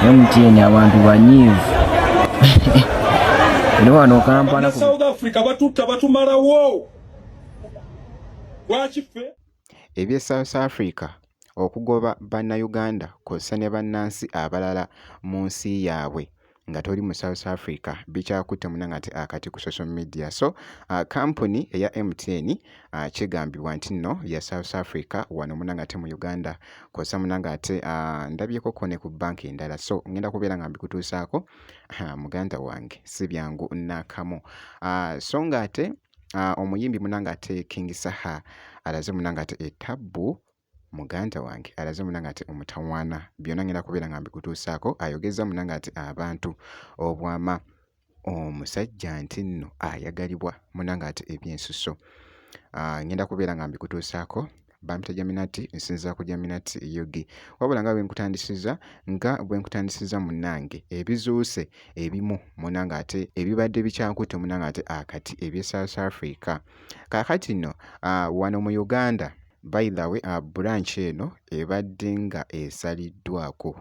MTN abantu banyiivu. Eno wano Kampala ku South Africa batutta batumalawo. Lwaki ebye South Africa okugoba bannayuganda kw'ossa ne bannansi abalala mu nsi yaabwe nga toli mu South Africa bikyakutte munangate akati ku social media. So kampuni eya MTN kigambibwa nti nno ya South Africa wano munangate mu Uganda kw'ossa munangate ndabyeko kone ku banki endala. So ngenda kubeera nga mbikutuusaako muganda wange si byangu nakamu. So ngate omuyimbi munangate King Saha alaze munangate etabbu muganda wange alaze munangate omutawaana byonna ngenda kubeera nga mbikutuusaako. Ayogeza munangate abantu obwama omusajja nti nno ayagalibwa munangate ebyensuso. Ngenda kubeera nga mbikutuusaako. Bampita Jaminati nsinza ku Jaminati Yogi wabula nga bwe nkutandisiza munange ebizuuse ebimu munangate ebibadde bikyakutte munangate akati ebye South Africa kakati nno wano mu Uganda by the way branch eno ebadde nga esaliddwako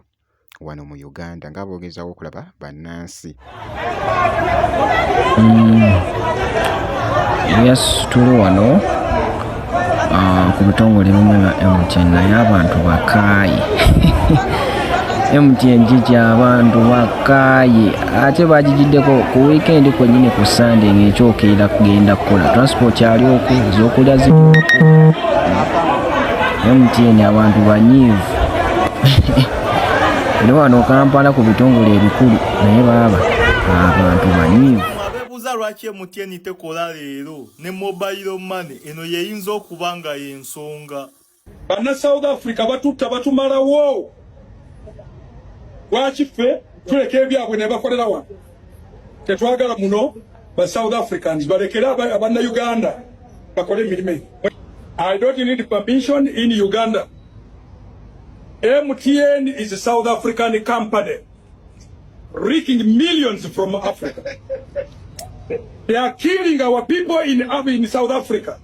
wano mu Uganda nga bogezawo okulaba bannansi. Yes, tuli wano ku bitongole bimu bya MTN naye abantu bakaaye. MTN gigi abantu bakaaye ate bagigiddeko ku weekend kwennyini ku Sunday ng'ekyokeera kugenda kukola transport kyali oku ez'okulya ziri oku. MTN abantu banyiivu. Eno wano Kampala ku bitongole ebikulu naye baba abantu banyiivu. Abeebuuza lwaki MTN tekola leero ne mobile money eno yeyinza okuba nga y'ensonga. Banna South Africa batutta batumalawo. Lwaki ffe tuleka ebyabwe ne bakolera wano? Tetwagala muno ba South Africans balekere abanna Uganda bakole emirimu. I don't need permission in Uganda. MTN is a South African company reaching millions from Africa. They are killing our people in South Africa.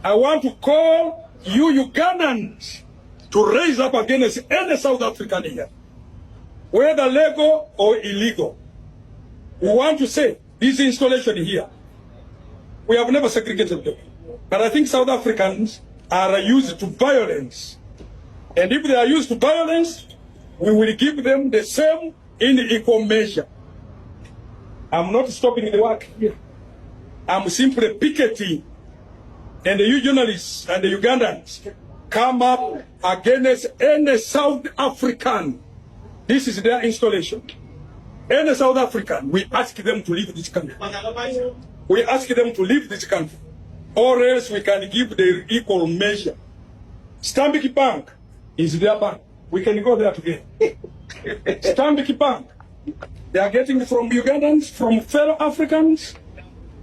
I want to call you Ugandans to raise up against any South African here, whether legal or illegal. We want to say this installation here, we have never segregated them. But I think South Africans are used to violence. And if they are used to violence, we will give them the same in equal measure. I'm not stopping the work here. I'm simply picketing. And you journalists and the Ugandans come up against any South African. This is their installation. Any South African, we ask them to leave this country. We ask them to leave this country. Or else we can give the equal measure. Stanbic Bank is their bank. We can go there together. Stanbic Bank, they are getting from Ugandans, from fellow Africans,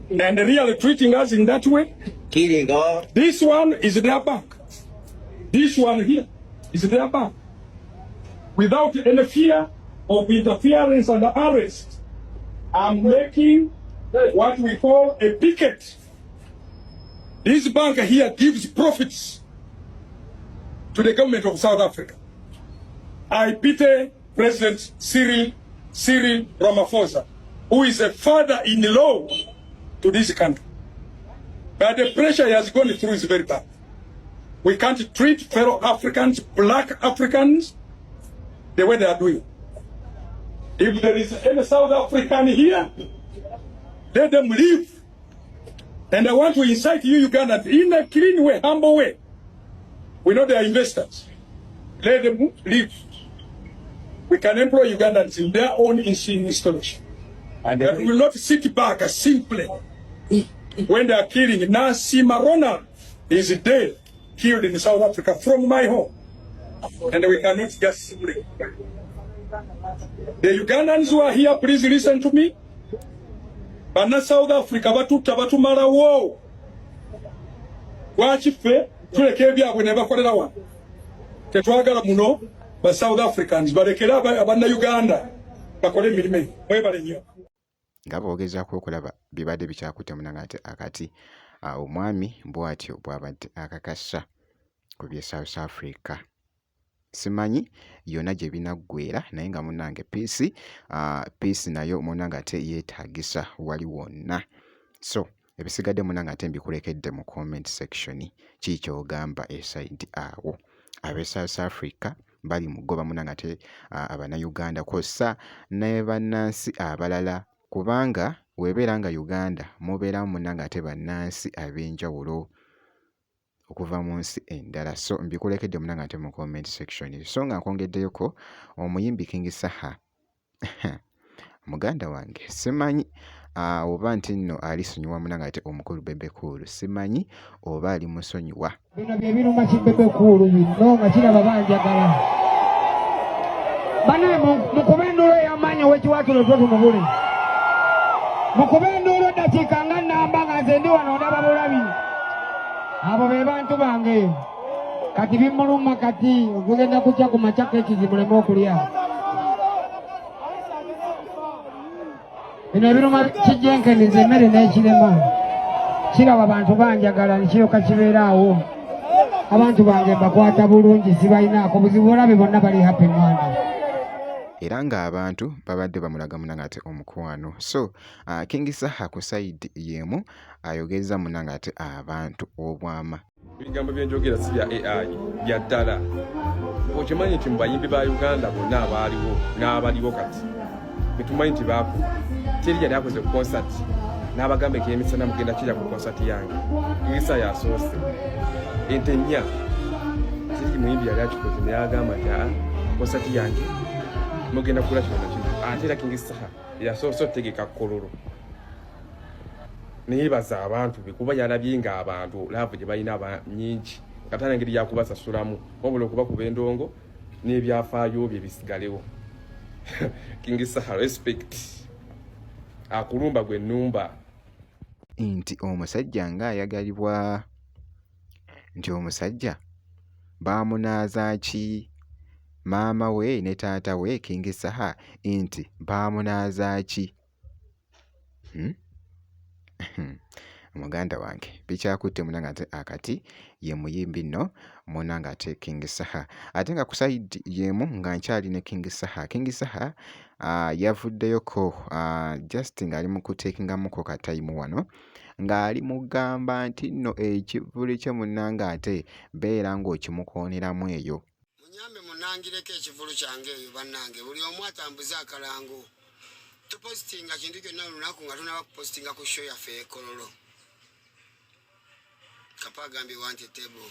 and really treating us in that way. Killing God. This one is their bank. This one here is their bank. Without any fear of interference and arrest, I'm making what we call a picket. This bank here gives profits to the government of South Africa. I pity President Cyril Ramaphosa, who is a father-in-law to this country. But the pressure he has gone through is very bad. We can't treat fellow Africans, black Africans, the way they are doing. If there is any South African here, let them leave. And I want to incite you, Ugandans, in a clean way, humble way. We know they are investors. Let them leave. We can employ Ugandans in their own installation. And we will not sit back simply when they are killing. Nancy Ronald is dead, killed in South Africa from my home. And we cannot just simply. The Ugandans who are here, please listen to me. Banna South Africa batutta batumalawo. Lwaki ffe tuleka ebyabwe ne bakolera wano? Tetwagala muno ba South Africans balekere abanna Uganda bakole emirimu. Mwebale nnyo. Nga boogezaako okulaba bibadde bikyakutte munangate akati omwami bw'atyo bw'abadde akakasa ku bye South Africa. simanyi yonna gye binaggwera naye nga munnange peace nayo munnange ate yeetagisa wali wonna. So ebisigadde munnange ate mbikulekedde mu comment section kikyogamba eside awo. Ab'e South Africa bali mugoba munnange ate Abannayuganda kw'ossa ne bannansi abalala, kubanga weebeera nga Uganda mubeeramu munnange ate bannansi ab'enjawulo okuva mu nsi endala. So mbikulekedde munnange ate mu comment section. So nga nkwongeddeyoko omuyimbi King Saha muganda wange simanyi oba nti nno alisonyiwa munnange ate omukulu Bebe Cool, simanyi oba ali musonyiwa. Bino bye biruma ki Bebe Cool bino nga kiraba banjagala banaye mukube enduulu ey'amaanyi ow'ekiwaatulo twe tumubule, mukube enduulu eddakiika nga nnamba nga nze ndi wano ndaba bulabi. Abo be bantu bange kati bimuluma kati ogenda kutya ku makyako ekizimulemu okulya. Bino ebiruma kijjenkeniza emmere n'ekirema kiraba abantu banjagala nekiroka kibeeraawo. Abantu bange mbakwata bulungi sibalinaako buzibu, olabe bonna bali happy mwana. Era ng'abantu babadde bamulaga munnange ate omukwano. So King Saha ku side yemu ayogeza munnange ate abantu obwama. Ebigambo byenjogera si bya AI bya ddala. Okimanyi nti mu bayimbi ba Uganda bonna abaaliwo n'abaliwo kati betumanyi nti baako teri yali akoze ku concert n'abagamba ekyemisana mugenda kirya ku concert yange. King Saha yasoose ente nnya teri muyimbi yali akikoze naye agamba nti concert yange mugenda kula kino nakino. Ate era King Saha yasoose otegeka kololo neyebaza abantu be kuba yalabye nga abantu laavu gye balina nyingi katana ngeri yakubasasulamu wabula okuba kuba endongo n'ebyafaayo bye bisigalewo. King Saha respect akulumba gwe nnumba Nti omusajja ng'ayagalibwa, nti omusajja baamunaaza ki maama we ne taata we King Saha nti baamunaaza ki? Muganda wange bikyakutte munnange ate akati ye muyimbi nno munnange ate King Saha. Ate nga ku side yemu nga nkyali ne King Saha. King Saha yavuddeyoko just ng'ali mu kuteekingamuko ka time wano ng'ali mugamba nti nno ekivuli kye munnange ate beera ng'okimukooneramu eyo. Munyambe munangireko ekivulu kyange eyo bannange, buli omu atambuze akalango. Tupositinga kintu kyonna lunaku nga tunaba kupositinga ku show yaffe ekololo. Kapa agambye wanted table.